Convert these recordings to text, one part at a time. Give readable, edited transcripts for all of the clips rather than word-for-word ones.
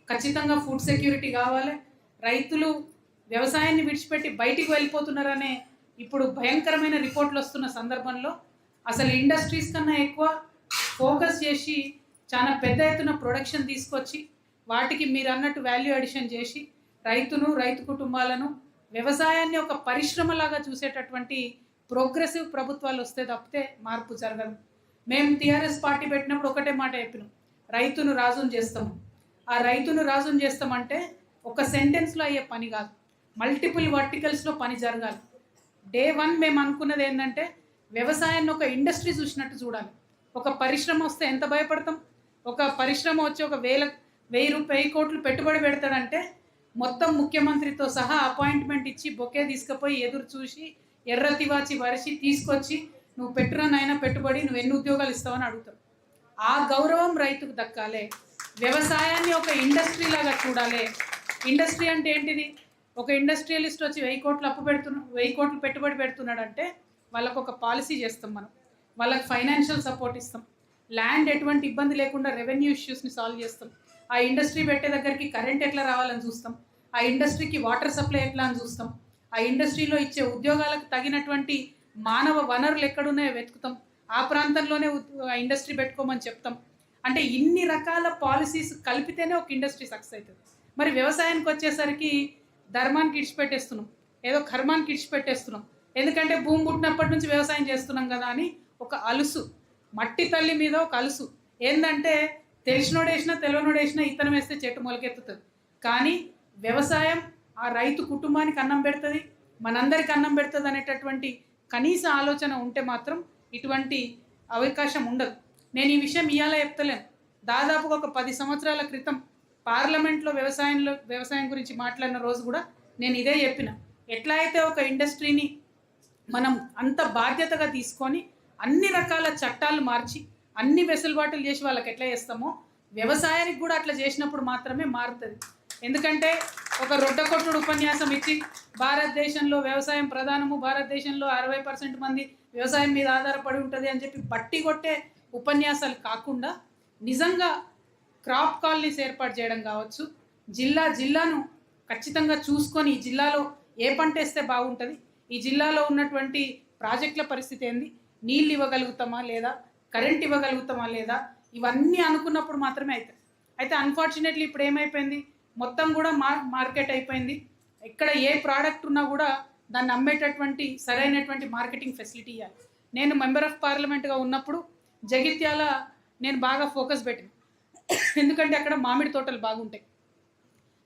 ఖచ్చితంగా food security కావాలి. రైతులు వ్యవసాయాన్ని విడిచిపెట్టి బయటికి వెళ్ళిపోతున్నారనే ఇప్పుడు భయంకరమైన రిపోర్ట్లు వస్తున్న సందర్భంలో అసలు ఇండస్ట్రీస్ కన్నా ఎక్కువ ఫోకస్ చేసి చాలా పెద్ద ఎత్తున ప్రొడక్షన్ తీసుకొచ్చి వాటికి మీరు అన్నట్టు వాల్యూ అడిషన్ చేసి రైతును, రైతు కుటుంబాలను, వ్యవసాయాన్ని ఒక పరిశ్రమలాగా చూసేటటువంటి ప్రోగ్రెసివ్ ప్రభుత్వాలు వస్తే తప్పితే మార్పు జరగదు. మేము టీఆర్ఎస్ పార్టీ పెట్టినప్పుడు ఒకటే మాట చెప్పినాం, రైతును రాజును చేస్తాము. ఆ రైతును రాజును చేస్తామంటే ఒక సెంటెన్స్లో అయ్యే పని కాదు, మల్టిపుల్ వర్టికల్స్లో పని జరగాలి. డే 1 మేము అనుకున్నది ఏంటంటే వ్యవసాయాన్ని ఒక ఇండస్ట్రీ చూసినట్టు చూడాలి. ఒక పరిశ్రమ వస్తే ఎంత భయపడతాం? ఒక పరిశ్రమ వచ్చి ఒక 1000 కోట్లు పెట్టుబడి పెడతాడంటే మొత్తం ముఖ్యమంత్రితో సహా అపాయింట్మెంట్ ఇచ్చి బొకే తీసుకుపోయి ఎదురు చూసి ఎర్ర తివాచి వరిసి తీసుకొచ్చి నువ్వు పెట్టురానైనా పెట్టుబడి, నువ్వు ఎన్ని ఉద్యోగాలు ఇస్తావని అడుగుతావు. ఆ గౌరవం రైతుకు దక్కాలి. వ్యవసాయాన్ని ఒక ఇండస్ట్రీ లాగా చూడాలి. ఇండస్ట్రీ అంటే ఏంటిది? ఒక ఇండస్ట్రియలిస్ట్ వచ్చి 1000 కోట్లు 1000 కోట్లు పెట్టుబడి పెడుతున్నాడంటే వాళ్ళకు ఒక పాలసీ చేస్తాం, మనం వాళ్ళకి ఫైనాన్షియల్ సపోర్ట్ ఇస్తాం, ల్యాండ్ ఎటువంటి ఇబ్బంది లేకుండా రెవెన్యూ ఇష్యూస్ని సాల్వ్ చేస్తాం, ఆ ఇండస్ట్రీ పెట్టే దగ్గరికి కరెంట్ ఎట్లా రావాలని చూస్తాం, ఆ ఇండస్ట్రీకి వాటర్ సప్లై ఎట్లా అని చూస్తాం, ఆ ఇండస్ట్రీలో ఇచ్చే ఉద్యోగాలకు తగినటువంటి మానవ వనరులు ఎక్కడున్నాయో వెతుకుతాం, ఆ ప్రాంతంలోనే ఆ ఇండస్ట్రీ పెట్టుకోమని చెప్తాం. అంటే ఇన్ని రకాల పాలసీస్ కలిపితేనే ఒక ఇండస్ట్రీ సక్సెస్ అవుతుంది. మరి వ్యవసాయానికి వచ్చేసరికి ధర్మానికి ఇడిచిపెట్టేస్తున్నాం, ఏదో కర్మానికి ఇడిచిపెట్టేస్తున్నాం. ఎందుకంటే భూమి పుట్టినప్పటి నుంచి వ్యవసాయం చేస్తున్నాం కదా అని ఒక అలుసు, మట్టి తల్లి మీద ఒక అలుసు. ఏంటంటే తెలిసినోడేసినా తెలియనోడేసినా ఇత్తనం వేస్తే చెట్టు మొలకెత్తుతుంది. కానీ వ్యవసాయం ఆ రైతు కుటుంబానికి అన్నం పెడుతుంది, మనందరికి అన్నం పెడుతుంది అనేటటువంటి కనీస ఆలోచన ఉంటే మాత్రం ఇటువంటి అవకాశం ఉండదు. నేను ఈ విషయం ఇవాళ చెప్తలేను, దాదాపుగా ఒక 10 సంవత్సరాల క్రితం పార్లమెంట్లో వ్యవసాయం గురించి మాట్లాడిన రోజు కూడా నేను ఇదే చెప్పిన. ఎట్లా అయితే ఒక ఇండస్ట్రీని మనం అంత బాధ్యతగా తీసుకొని అన్ని రకాల చట్టాలు మార్చి అన్ని వెసులుబాటులు చేసి వాళ్ళకి ఎట్లా చేస్తామో వ్యవసాయానికి కూడా అట్లా చేసినప్పుడు మాత్రమే మారుతుంది. ఎందుకంటే ఒక రొడ్డకొట్టుడు ఉపన్యాసం ఇచ్చి భారతదేశంలో వ్యవసాయం ప్రధానము, భారతదేశంలో 60% మంది వ్యవసాయం మీద ఆధారపడి ఉంటుంది అని చెప్పి బట్టి కొట్టే ఉపన్యాసాలు కాకుండా నిజంగా క్రాప్ కాలనీస్ ఏర్పాటు చేయడం కావచ్చు, జిల్లాను ఖచ్చితంగా చూసుకొని ఈ జిల్లాలో ఏ పంట వేస్తే బాగుంటుంది, ఈ జిల్లాలో ఉన్నటువంటి ప్రాజెక్టుల పరిస్థితి ఏంది, నీళ్ళు ఇవ్వగలుగుతామా లేదా, కరెంట్ ఇవ్వగలుగుతామా లేదా, ఇవన్నీ అనుకున్నప్పుడు మాత్రమే అవుతాయి. అయితే అన్ఫార్చునేట్లీ ఇప్పుడు ఏమైపోయింది, మొత్తం కూడా మార్కెట్ అయిపోయింది. ఎక్కడ ఏ ప్రోడక్ట్ ఉన్నా కూడా దాన్ని అమ్మేటటువంటి సరైనటువంటి మార్కెటింగ్ ఫెసిలిటీ ఇవ్వాలి. నేను మెంబర్ ఆఫ్ పార్లమెంట్గా ఉన్నప్పుడు జగిత్యాల నేను బాగా ఫోకస్ పెట్టాను, ఎందుకంటే అక్కడ మామిడి తోటలు బాగుంటాయి.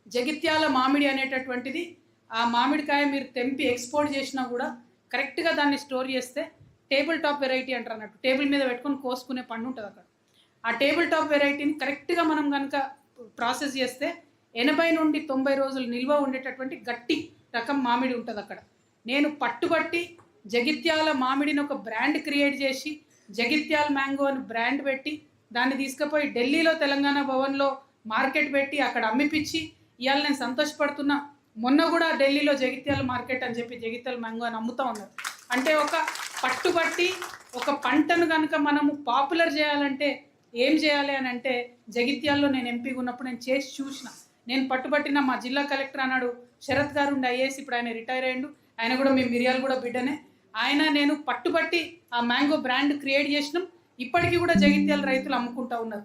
జగిత్యాల మామిడి అనేటటువంటిది, ఆ మామిడికాయ మీరు తెంపి ఎక్స్పోర్ట్ చేసినా కూడా కరెక్ట్గా దాన్ని స్టోర్ చేస్తే టేబుల్ టాప్ వెరైటీ అంటారు అన్నట్టు, టేబుల్ మీద పెట్టుకొని కోసుకునే పండు ఉంటుంది అక్కడ. ఆ టేబుల్ టాప్ వెరైటీని కరెక్ట్గా మనం కనుక ప్రాసెస్ చేస్తే 80 నుండి 90 రోజులు నిల్వ ఉండేటటువంటి గట్టి రకం మామిడి ఉంటుంది అక్కడ. నేను పట్టుబట్టి జగిత్యాల మామిడిని ఒక బ్రాండ్ క్రియేట్ చేసి జగిత్యాల మ్యాంగో అని బ్రాండ్ పెట్టి దాన్ని తీసుకుపోయి ఢిల్లీలో తెలంగాణ భవన్లో మార్కెట్ పెట్టి అక్కడ అమ్మిపించి ఇవాళ నేను సంతోషపడుతున్నా. మొన్న కూడా ఢిల్లీలో జగిత్యాల మార్కెట్ అని చెప్పి జగిత్యాల మ్యాంగో అని అమ్ముతూ ఉన్నారు. అంటే ఒక పట్టుబట్టి ఒక పంటను కనుక మనము పాపులర్ చేయాలంటే ఏం చేయాలి అని అంటే, జగిత్యాల్లో నేను ఎంపీగా ఉన్నప్పుడు నేను చేసి చూసిన. నేను పట్టుబట్టిన మా జిల్లా కలెక్టర్ అన్నాడు శరత్ గారు ఉండి ఐఏఎస్, ఇప్పుడు ఆయన రిటైర్ అయ్యిండు, ఆయన కూడా మీ మిరియాలు కూడా బిడ్డనే. ఆయన నేను పట్టుబట్టి ఆ మ్యాంగో బ్రాండ్ క్రియేట్ చేసినాం. ఇప్పటికీ కూడా జగిత్యాల రైతులు అమ్ముకుంటూ ఉన్నారు.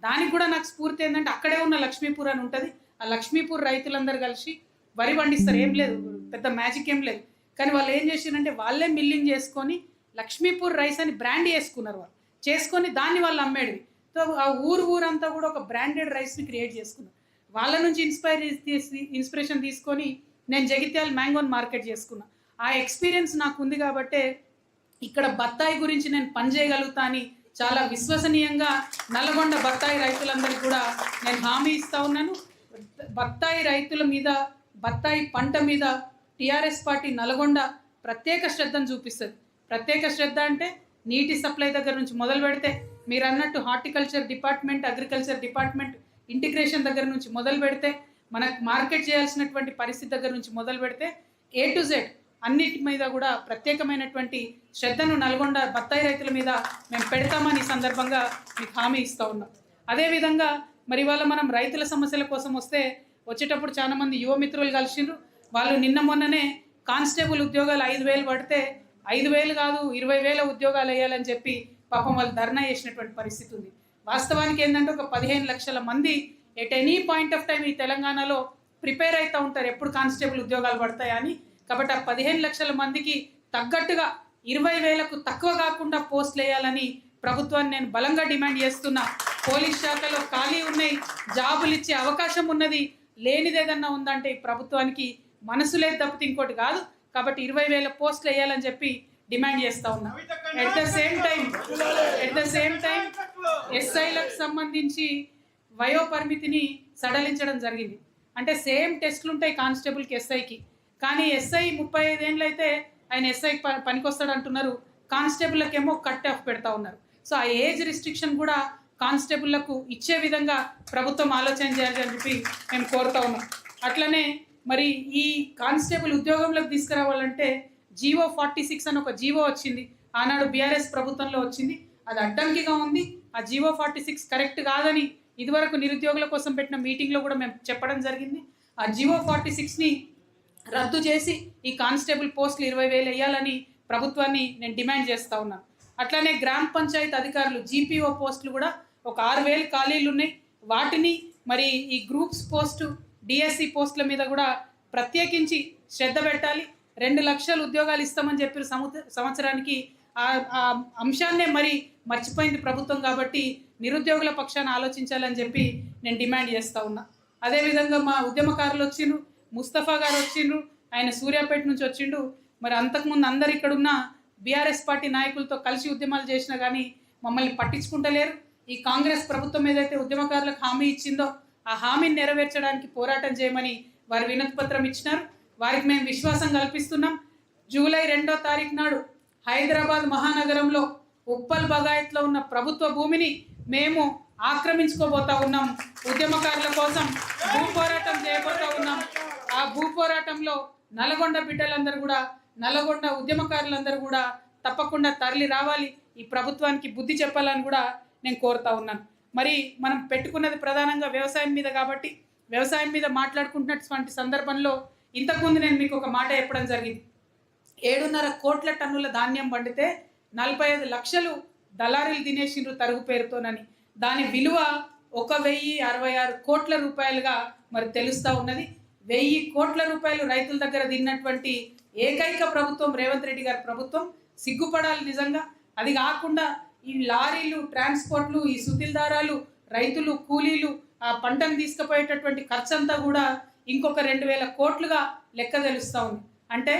దానికి కూడా నాకు స్ఫూర్తి ఏంటంటే అక్కడే ఉన్న లక్ష్మీపూర్ అని ఉంటుంది, ఆ లక్ష్మీపూర్ రైతులందరూ కలిసి వరి పండిస్తారు. ఏం లేదు, పెద్ద మ్యాజిక్ ఏం లేదు. కానీ వాళ్ళు ఏం చేసినారంటే వాళ్ళే మిల్లింగ్ చేసుకొని లక్ష్మీపూర్ రైస్ అని బ్రాండ్ చేసుకున్నారు. వాళ్ళు చేసుకొని దాన్ని వాళ్ళు అమ్మేడివి. సో ఆ ఊరంతా కూడా ఒక బ్రాండెడ్ రైస్ని క్రియేట్ చేసుకున్నారు. వాళ్ళ నుంచి ఇన్స్పిరేషన్ తీసుకొని నేను జగిత్యాల మ్యాంగోని మార్కెట్ చేసుకున్నా. ఆ ఎక్స్పీరియన్స్ నాకు ఉంది కాబట్టే ఇక్కడ బత్తాయి గురించి నేను పని చేయగలుగుతా అని చాలా విశ్వసనీయంగా నల్గొండ బత్తాయి రైతులందరికీ కూడా నేను హామీ ఇస్తూ ఉన్నాను. బత్తాయి రైతుల మీద, బత్తాయి పంట మీద టీఆర్ఎస్ పార్టీ నల్గొండ ప్రత్యేక శ్రద్ధను చూపిస్తుంది. ప్రత్యేక శ్రద్ధ అంటే నీటి సప్లై దగ్గర నుంచి మొదలు పెడితే, మీరు అన్నట్టు horticulture department, agriculture department integration దగ్గర నుంచి మొదలు పెడితే, మనకు మార్కెట్ చేయాల్సినటువంటి పరిస్థితి దగ్గర నుంచి మొదలు పెడితే A to Z అన్నిటి మీద కూడా ప్రత్యేకమైనటువంటి శ్రద్ధను నల్గొండ బత్తాయి రైతుల మీద మేము పెడతామని సందర్భంగా మీకు హామీ ఇస్తూ ఉన్నాం. అదేవిధంగా మరి ఇవాళ మనం రైతుల సమస్యల కోసం వచ్చేటప్పుడు చాలా మంది యువ మిత్రులు కలిసిండ్రు. వాళ్ళు నిన్న మొన్ననే కానిస్టేబుల్ ఉద్యోగాలు 5,000 పడితే 5,000 కాదు 20,000 ఉద్యోగాలు వేయాలని చెప్పి పాపం వాళ్ళు ధర్నా చేసినటువంటి పరిస్థితి ఉంది. వాస్తవానికి ఏంటంటే ఒక 15 లక్షల మంది at any point of time ఈ తెలంగాణలో ప్రిపేర్ అవుతూ ఉంటారు ఎప్పుడు కానిస్టేబుల్ ఉద్యోగాలు పడతాయని. కాబట్టి ఆ 15 లక్షల మందికి తగ్గట్టుగా 20,000కు తక్కువ కాకుండా పోస్టులు వేయాలని ప్రభుత్వాన్ని నేను బలంగా డిమాండ్ చేస్తున్నా. పోలీస్ శాఖలో ఖాళీ ఉన్నాయి, జాబులు ఇచ్చే అవకాశం ఉన్నది, లేనిదేదన్నా ఉందంటే ఈ ప్రభుత్వానికి మనసు లేదు తప్పితే ఇంకోటి కాదు. కాబట్టి 20,000 పోస్టులు వేయాలని చెప్పి డిమాండ్ చేస్తూ ఉన్నా. ఎట్ ద సేమ్ టైం ఎస్ఐలకు సంబంధించి వయో పరిమితిని సడలించడం జరిగింది. అంటే సేమ్ టెస్టులు ఉంటాయి కానిస్టేబుల్కి ఎస్ఐకి, కానీ ఎస్ఐ 35 ఏళ్ళు అయితే ఆయన ఎస్ఐ పనికొస్తాడు అంటున్నారు, కానిస్టేబుల్కేమో కట్ ఆఫ్ పెడతా ఉన్నారు. సో ఆ ఏజ్ రిస్ట్రిక్షన్ కూడా కానిస్టేబుల్లకు ఇచ్చే విధంగా ప్రభుత్వం ఆలోచన చేయాలని చెప్పి మేము కోరుతా ఉన్నాం. అట్లనే మరి ఈ కానిస్టేబుల్ ఉద్యోగంలోకి తీసుకురావాలంటే జీవో 46 అని ఒక జీవో వచ్చింది, ఆనాడు బీఆర్ఎస్ ప్రభుత్వంలో వచ్చింది. అది అడ్డంకిగా ఉంది. ఆ జీవో 46 కరెక్ట్ కాదని ఇదివరకు నిరుద్యోగుల కోసం పెట్టిన మీటింగ్లో కూడా మేము చెప్పడం జరిగింది. ఆ జీవో 46ని రద్దు చేసి ఈ కానిస్టేబుల్ పోస్టులు 20,000 వేయాలని ప్రభుత్వాన్ని నేను డిమాండ్ చేస్తూ ఉన్నాను. అట్లనే గ్రామ పంచాయతీ అధికారులు జీపీఓ పోస్టులు కూడా ఒక 6,000 ఖాళీలు ఉన్నాయి. వాటిని మరి ఈ గ్రూప్స్ పోస్టు డిఎస్సి పోస్టుల మీద కూడా ప్రత్యేకించి శ్రద్ధ పెట్టాలి. 2 లక్షల ఉద్యోగాలు ఇస్తామని చెప్పి సంవత్సరానికి ఆ అంశాన్నే మరి మర్చిపోయింది ప్రభుత్వం. కాబట్టి నిరుద్యోగుల పక్షాన ఆలోచించాలని చెప్పి నేను డిమాండ్ చేస్తూ ఉన్నా. అదేవిధంగా మా ఉద్యమకారులు వచ్చిండ్రు, ముస్తఫా గారు వచ్చిండ్రు, ఆయన సూర్యాపేట నుంచి వచ్చిండు. మరి అంతకుముందు అందరు ఇక్కడున్న బీఆర్ఎస్ పార్టీ నాయకులతో కలిసి ఉద్యమాలు చేసినా కానీ మమ్మల్ని పట్టించుకుంటలేరు. ఈ కాంగ్రెస్ ప్రభుత్వం ఏదైతే ఉద్యమకారులకు హామీ ఇచ్చిందో ఆ హామీని నెరవేర్చడానికి పోరాటం చేయమని వారు వినతి పత్రం ఇచ్చినారు. వారికి మేము విశ్వాసం కల్పిస్తున్నాం. జూలై 2వ తారీఖు నాడు హైదరాబాద్ మహానగరంలో ఉప్పల్ బగాయత్లో ఉన్న ప్రభుత్వ భూమిని మేము ఆక్రమించుకోబోతా ఉన్నాం. ఉద్యమకారుల కోసం భూ పోరాటం చేయబోతా ఉన్నాం. ఆ భూ పోరాటంలో నల్గొండ బిడ్డలందరూ కూడా, నల్గొండ ఉద్యమకారులందరూ కూడా తప్పకుండా తరలి రావాలి, ఈ ప్రభుత్వానికి బుద్ధి చెప్పాలని కూడా నేను కోరుతా ఉన్నాను. మరి మనం పెట్టుకున్నది ప్రధానంగా వ్యవసాయం మీద కాబట్టి వ్యవసాయం మీద మాట్లాడుకుంటున్నటువంటి సందర్భంలో ఇంతకుముందు నేను మీకు ఒక మాట చెప్పడం జరిగింది. 7.5 కోట్ల టన్నుల ధాన్యం పండితే 45 లక్షలు దళారీలు తినేసిండ్రు తరుగు పేరుతోనని. దాని విలువ 1,066 కోట్ల రూపాయలుగా మరి తెలుస్తూ ఉన్నది. 1,000 కోట్ల రూపాయలు రైతుల దగ్గర తిన్నటువంటి ఏకైక ప్రభుత్వం రేవంత్ రెడ్డి గారి ప్రభుత్వం. సిగ్గుపడాలి నిజంగా. అది కాకుండా ఈ లారీలు, ట్రాన్స్పోర్ట్లు, ఈ సుతిల్దారాలు, రైతులు, కూలీలు, ఆ పంటను తీసుకుపోయేటటువంటి ఖర్చంతా కూడా ఇంకొక 2,000 కోట్లుగా లెక్క తెలుస్తూ ఉంది. అంటే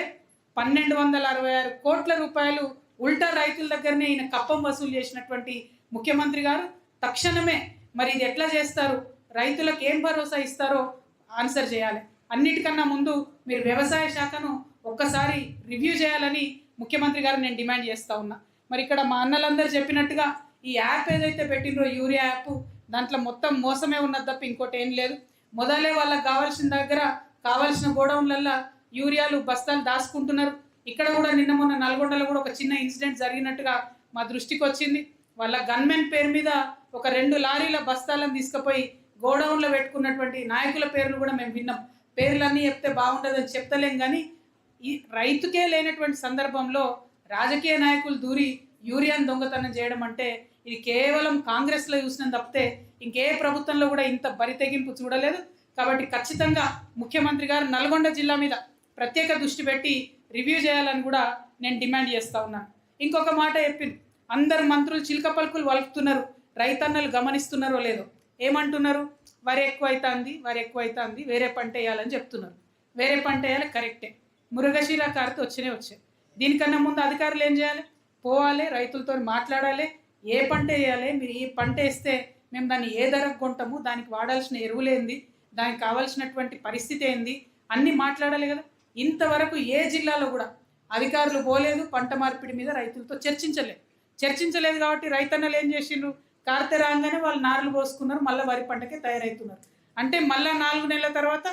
1,266 కోట్ల రూపాయలు ఉల్టా రైతుల దగ్గరనే ఈయన కప్పం వసూలు చేసినటువంటి ముఖ్యమంత్రి గారు తక్షణమే మరి ఇది ఎట్లా చేస్తారు, రైతులకు ఏం భరోసా ఇస్తారో ఆన్సర్ చేయాలి. అన్నిటికన్నా ముందు మీరు వ్యవసాయ శాఖను ఒక్కసారి రివ్యూ చేయాలని ముఖ్యమంత్రి గారు నేను డిమాండ్ చేస్తూ ఉన్నా. మరి ఇక్కడ మా అన్నలందరూ చెప్పినట్టుగా ఈ యాప్ ఏదైతే పెట్టినరో యూరియా యాప్, దాంట్లో మొత్తం మోసమే ఉన్నది తప్ప ఇంకోటి ఏం లేదు. మొదలే వాళ్ళకి కావాల్సిన దగ్గర కావాల్సిన గోడౌన్లల్లో యూరియాలు బస్తాలు దాచుకుంటున్నారు. ఇక్కడ కూడా నిన్న మొన్న నల్గొండలో కూడా ఒక చిన్న ఇన్సిడెంట్ జరిగినట్టుగా మా దృష్టికి వచ్చింది. వాళ్ళ గన్మెన్ పేరు మీద ఒక 2 లారీల బస్తాలను తీసుకుపోయి గోడౌన్లో పెట్టుకున్నటువంటి నాయకుల పేర్లు కూడా మేము విన్నాం. పేర్లన్నీ చెప్తే బాగుండదని చెప్తలేం, కానీ ఈ రైతుకే లేనటువంటి సందర్భంలో రాజకీయ నాయకులు దూరి యూరియాను దొంగతనం చేయడం అంటే ఇది కేవలం కాంగ్రెస్లో చూసినంత తప్పితే ఇంకే ప్రభుత్వంలో కూడా ఇంత బరితెగింపు చూడలేదు. కాబట్టి ఖచ్చితంగా ముఖ్యమంత్రి గారు నల్గొండ జిల్లా మీద ప్రత్యేక దృష్టి పెట్టి రివ్యూ చేయాలని కూడా నేను డిమాండ్ చేస్తూ ఉన్నాను. ఇంకొక మాట చెప్పింది, అందరు మంత్రులు చిలక పలుకులు వలుపుతున్నారు, రైతన్నలు గమనిస్తున్నారో లేదో. ఏమంటున్నారు, వరి ఎక్కువైతుంది, వేరే పంట వేయాలని చెప్తున్నారు. వేరే పంట వేయాలి, కరెక్టే. మురుగశీల కార్తె వచ్చాయి. దీనికన్నా ముందు అధికారులు ఏం చేయాలి, పోవాలి, రైతులతో మాట్లాడాలి, ఏ పంట వేయాలి, మీరు ఈ పంట వేస్తే మేము దాన్ని ఏ ధరకు కొంటాము, దానికి వాడాల్సిన ఎరువులేంది, దానికి కావాల్సినటువంటి పరిస్థితి ఏంది అన్నీ మాట్లాడాలి కదా. ఇంతవరకు ఏ జిల్లాలో కూడా అధికారులు పోలేదు, పంట మార్పిడి మీద రైతులతో చర్చించలేదు. కాబట్టి రైతన్నలు ఏం చేసిండ్రు, కార్తె రాగానే వాళ్ళు నారులు పోసుకున్నారు, మళ్ళీ వరి పంటకే తయారవుతున్నారు. అంటే మళ్ళీ 4 నెలల తర్వాత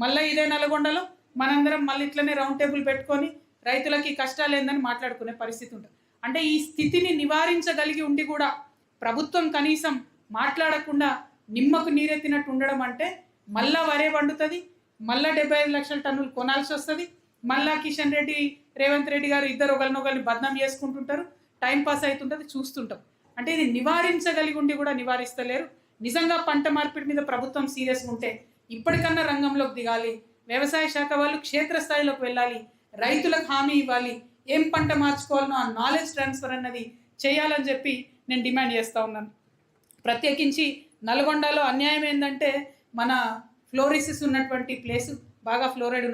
మళ్ళీ ఇదే నల్గొండలో మనందరం మళ్ళీ ఇట్లనే రౌండ్ టేబుల్ పెట్టుకొని రైతులకి కష్టాలు ఏందని మాట్లాడుకునే పరిస్థితి ఉంటుంది. అంటే ఈ స్థితిని నివారించగలిగి ఉండి కూడా ప్రభుత్వం కనీసం మాట్లాడకుండా నిమ్మకు నీరెత్తినట్టు ఉండడం అంటే మళ్ళా వరే పండుతుంది, మళ్ళా 75 లక్షల టన్నులు కొనాల్సి వస్తుంది, మళ్ళా కిషన్ రెడ్డి రేవంత్ రెడ్డి గారు ఇద్దరు ఒకరినొకరిని బద్నాం చేసుకుంటుంటారు, టైం పాస్ అవుతుంటుంది, చూస్తుంటాం. అంటే ఇది నివారించగలిగి ఉండి కూడా నివారిస్తలేరు. నిజంగా పంట మార్పిడి మీద ప్రభుత్వం సీరియస్గా ఉంటే ఇప్పటికన్నా రంగంలోకి దిగాలి. వ్యవసాయ శాఖ వాళ్ళు క్షేత్రస్థాయిలోకి వెళ్ళాలి, రైతులకు హామీ ఇవ్వాలి, ఏం పంట మార్చుకోవాలనో ఆ నాలెడ్జ్ ట్రాన్స్ఫర్ అన్నది చేయాలని చెప్పి నేను డిమాండ్ చేస్తూ ఉన్నాను. ప్రత్యేకించి నల్గొండలో అన్యాయం ఏంటంటే మన ఫ్లోరిసిస్ ఉన్నటువంటి ప్లేసు బాగా ఫ్లోరైడ్ ఉన్న